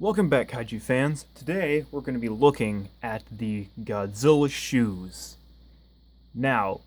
Welcome back, Kaiju fans. Today, we're going to be looking at the Godzilla shoes. Now,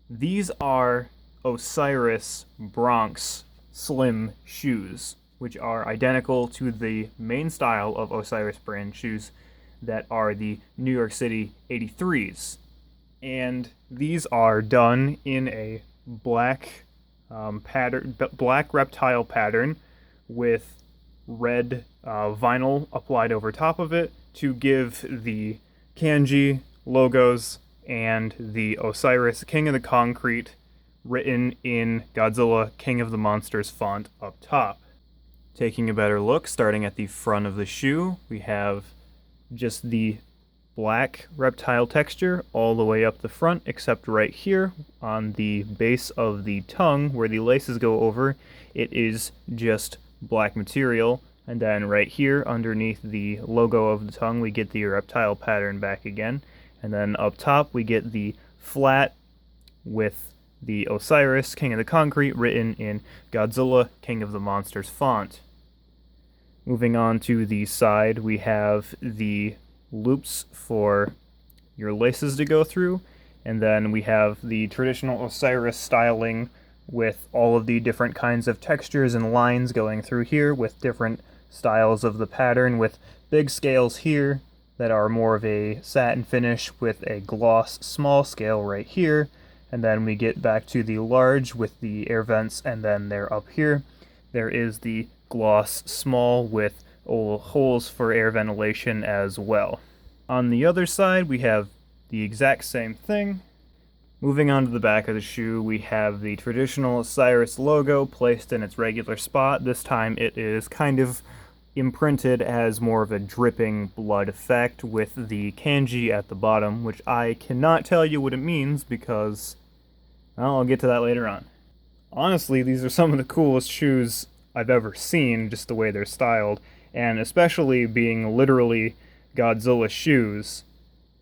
these are Osiris Bronx Slim shoes, which are identical to the main style of Osiris brand shoes that are the New York City 83s. And these are done in a black black reptile pattern with red vinyl applied over top of it to give the kanji logos and the Osiris King of the Concrete written in Godzilla King of the Monsters font up top. Taking a better look, starting at the front of the shoe, we have just the black reptile texture all the way up the front, except right here on the base of the tongue where the laces go over, it is just black material. And then right here underneath the logo of the tongue, we get the reptile pattern back again. And then up top, we get the flat with the Osiris King of the Concrete written in Godzilla King of the Monsters font. Moving on to the side, we have the loops for your laces to go through. And then we have the traditional Osiris styling with all of the different kinds of textures and lines going through here with different styles of the pattern, with big scales here that are more of a satin finish with a gloss small scale right here, and then we get back to the large with the air vents, and then there up here there is the gloss small with holes for air ventilation as well. On the other side we have the exact same thing. Moving on to the back of the shoe, we have the traditional Osiris logo placed in its regular spot. This time it is kind of imprinted as more of a dripping blood effect with the kanji at the bottom, which I cannot tell you what it means because, well, I'll get to that later on. Honestly, these are some of the coolest shoes I've ever seen, just the way they're styled, and especially being literally Godzilla shoes.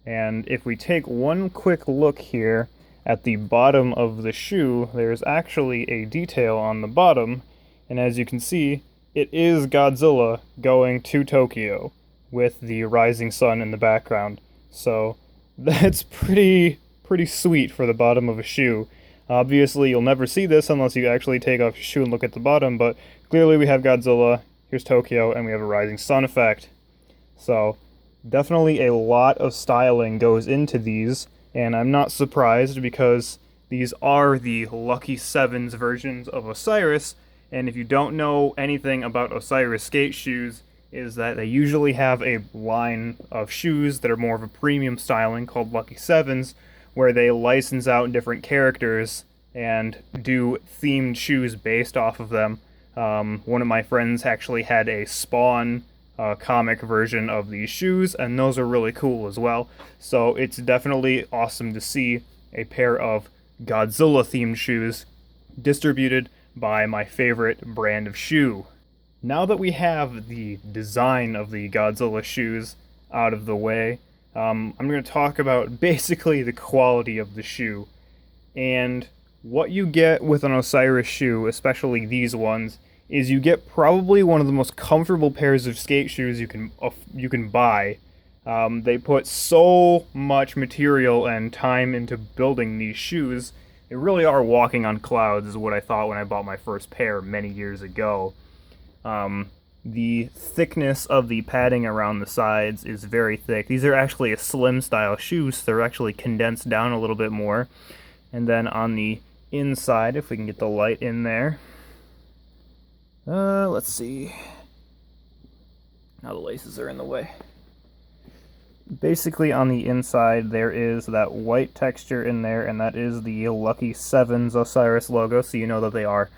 And if we take one quick look here at the bottom of the shoe, there's actually a detail on the bottom, and as you can see, it is Godzilla going to Tokyo with the rising sun in the background. So that's pretty sweet for the bottom of a shoe. Obviously, you'll never see this unless you actually take off your shoe and look at the bottom, but clearly we have Godzilla, here's Tokyo, and we have a rising sun effect. So definitely a lot of styling goes into these, and I'm not surprised because these are the Lucky Sevens versions of Osiris. And if you don't know anything about Osiris skate shoes, is that they usually have a line of shoes that are more of a premium styling called Lucky Sevens, where they license out different characters and do themed shoes based off of them. One of my friends actually had a Spawn comic version of these shoes, and those are really cool as well. So it's definitely awesome to see a pair of Godzilla-themed shoes distributed by my favorite brand of shoe. Now that we have the design of the Godzilla shoes out of the way, I'm going to talk about basically the quality of the shoe. And what you get with an Osiris shoe, especially these ones, is you get probably one of the most comfortable pairs of skate shoes you can buy. They put so much material and time into building these shoes. They really are walking on clouds, is what I thought when I bought my first pair many years ago. The thickness of the padding around the sides is very thick. These are actually a slim style shoe, so they're actually condensed down a little bit more. And then on the inside, if we can get the light in there. Let's see. Now the laces are in the way. Basically on the inside there is that white texture in there, and that is the Lucky Sevens Osiris logo, so you know that they are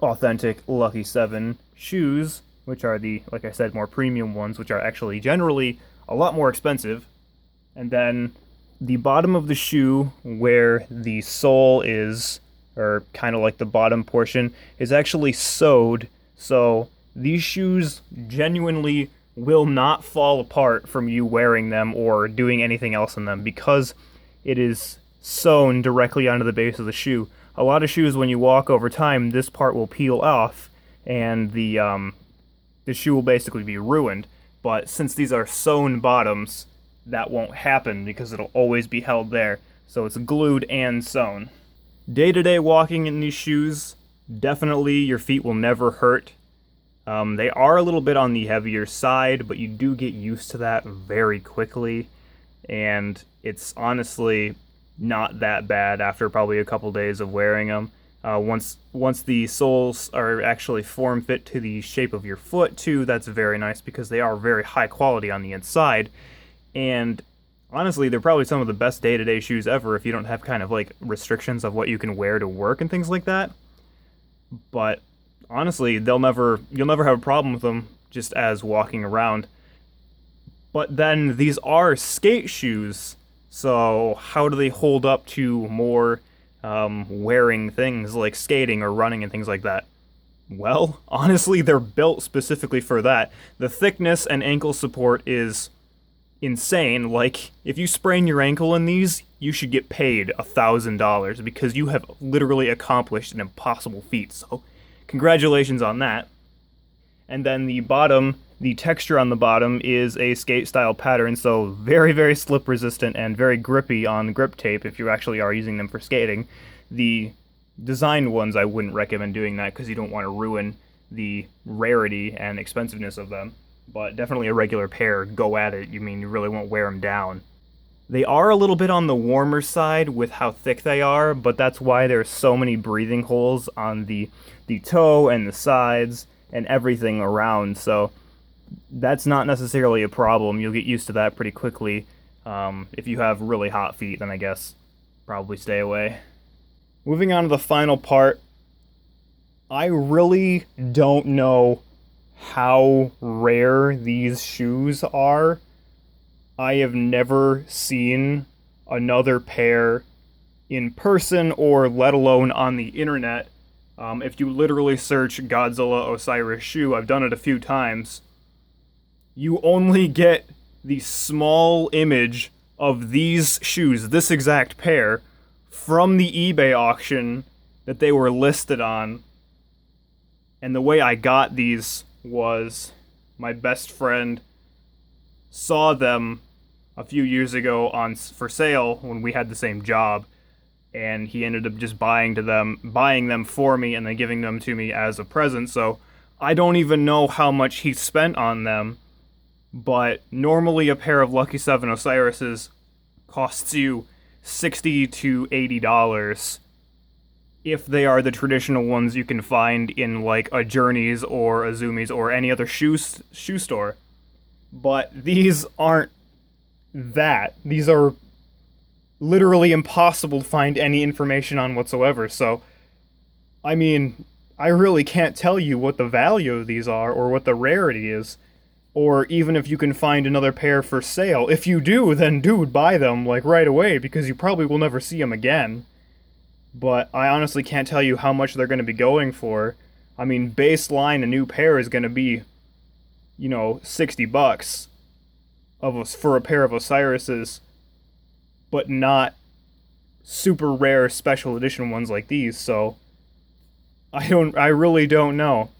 authentic Lucky Seven shoes, which are the, like I said, more premium ones, which are actually generally a lot more expensive. And then the bottom of the shoe, where the sole is, or kind of like the bottom portion, is actually sewed, so these shoes genuinely will not fall apart from you wearing them or doing anything else in them because it is sewn directly onto the base of the shoe. A lot of shoes, when you walk over time, this part will peel off and the shoe will basically be ruined. But since these are sewn bottoms, that won't happen because it'll always be held there. So it's glued and sewn. Day-to-day walking in these shoes, definitely your feet will never hurt. They are a little bit on the heavier side, but you do get used to that very quickly. And it's honestly not that bad after probably a couple days of wearing them. Once the soles are actually form fit to the shape of your foot too, that's very nice because they are very high quality on the inside. And honestly, they're probably some of the best day-to-day shoes ever if you don't have kind of like restrictions of what you can wear to work and things like that. But honestly, you'll never have a problem with them just as walking around. But then these are skate shoes, so how do they hold up to more wearing things like skating or running and things like that? Well, honestly, they're built specifically for that. The thickness and ankle support is insane. Like, if you sprain your ankle in these, you should get paid $1,000 because you have literally accomplished an impossible feat. So, congratulations on that. And then the bottom, the texture on the bottom is a skate style pattern, so very, very slip resistant and very grippy on grip tape if you actually are using them for skating. The designed ones, I wouldn't recommend doing that because you don't want to ruin the rarity and expensiveness of them. But definitely a regular pair, go at it. You really won't wear them down. They are a little bit on the warmer side with how thick they are, but that's why there's so many breathing holes on the toe and the sides and everything around, so that's not necessarily a problem. You'll get used to that pretty quickly. If you have really hot feet, then I guess probably stay away. Moving on to the final part, I really don't know how rare these shoes are. I have never seen another pair in person or let alone on the internet. If you literally search Godzilla Osiris shoe, I've done it a few times, you only get the small image of these shoes, this exact pair, from the eBay auction that they were listed on. And the way I got these was my best friend saw them a few years ago for sale when we had the same job, and he ended up just buying them for me and then giving them to me as a present. So I don't even know how much he spent on them, but normally a pair of Lucky 7 Osirises costs you $60 to $80 if they are the traditional ones you can find in like a Journeys or a Zumiez or any other shoe store. But these aren't that. These are literally impossible to find any information on whatsoever. So, I really can't tell you what the value of these are or what the rarity is, or even if you can find another pair for sale. If you do, then dude, buy them like right away because you probably will never see them again. But I honestly can't tell you how much they're going to be going for. Baseline, a new pair is going to be, $60 for a pair of Osirises, but not super rare special edition ones like these. So I really don't know.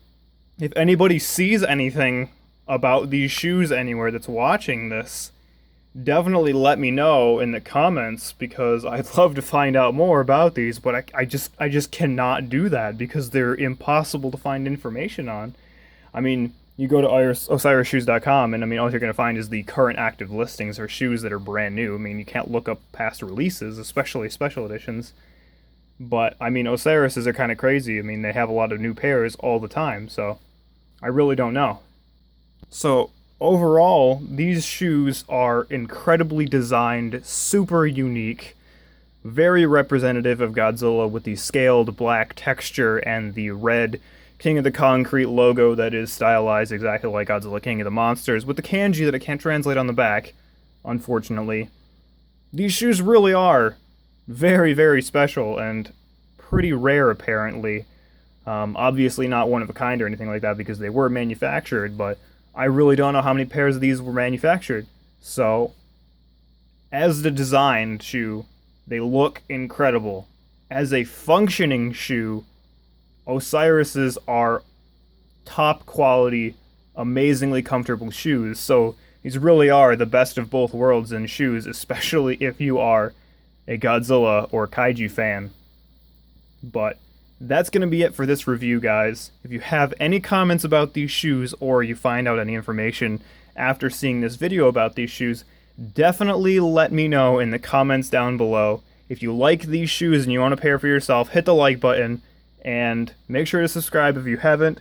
If anybody sees anything about these shoes anywhere that's watching this, definitely let me know in the comments because I'd love to find out more about these, but I just cannot do that because they're impossible to find information on. You go to osirisshoes.com and all you're going to find is the current active listings or shoes that are brand new. You can't look up past releases, especially special editions. But Osirises are kind of crazy. They have a lot of new pairs all the time, so I really don't know. So overall, these shoes are incredibly designed, super unique, very representative of Godzilla with the scaled black texture and the red King of the Concrete logo that is stylized exactly like Godzilla King of the Monsters, with the kanji that I can't translate on the back, unfortunately. These shoes really are very, very special and pretty rare, apparently. Obviously not one of a kind or anything like that because they were manufactured, but I really don't know how many pairs of these were manufactured. So, as the designed shoe, they look incredible. As a functioning shoe, Osirises are top quality, amazingly comfortable shoes. So these really are the best of both worlds in shoes, especially if you are a Godzilla or Kaiju fan. But that's going to be it for this review, guys. If you have any comments about these shoes, or you find out any information after seeing this video about these shoes, definitely let me know in the comments down below. If you like these shoes and you want a pair for yourself, hit the like button, and make sure to subscribe if you haven't,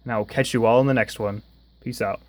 and I will catch you all in the next one. Peace out.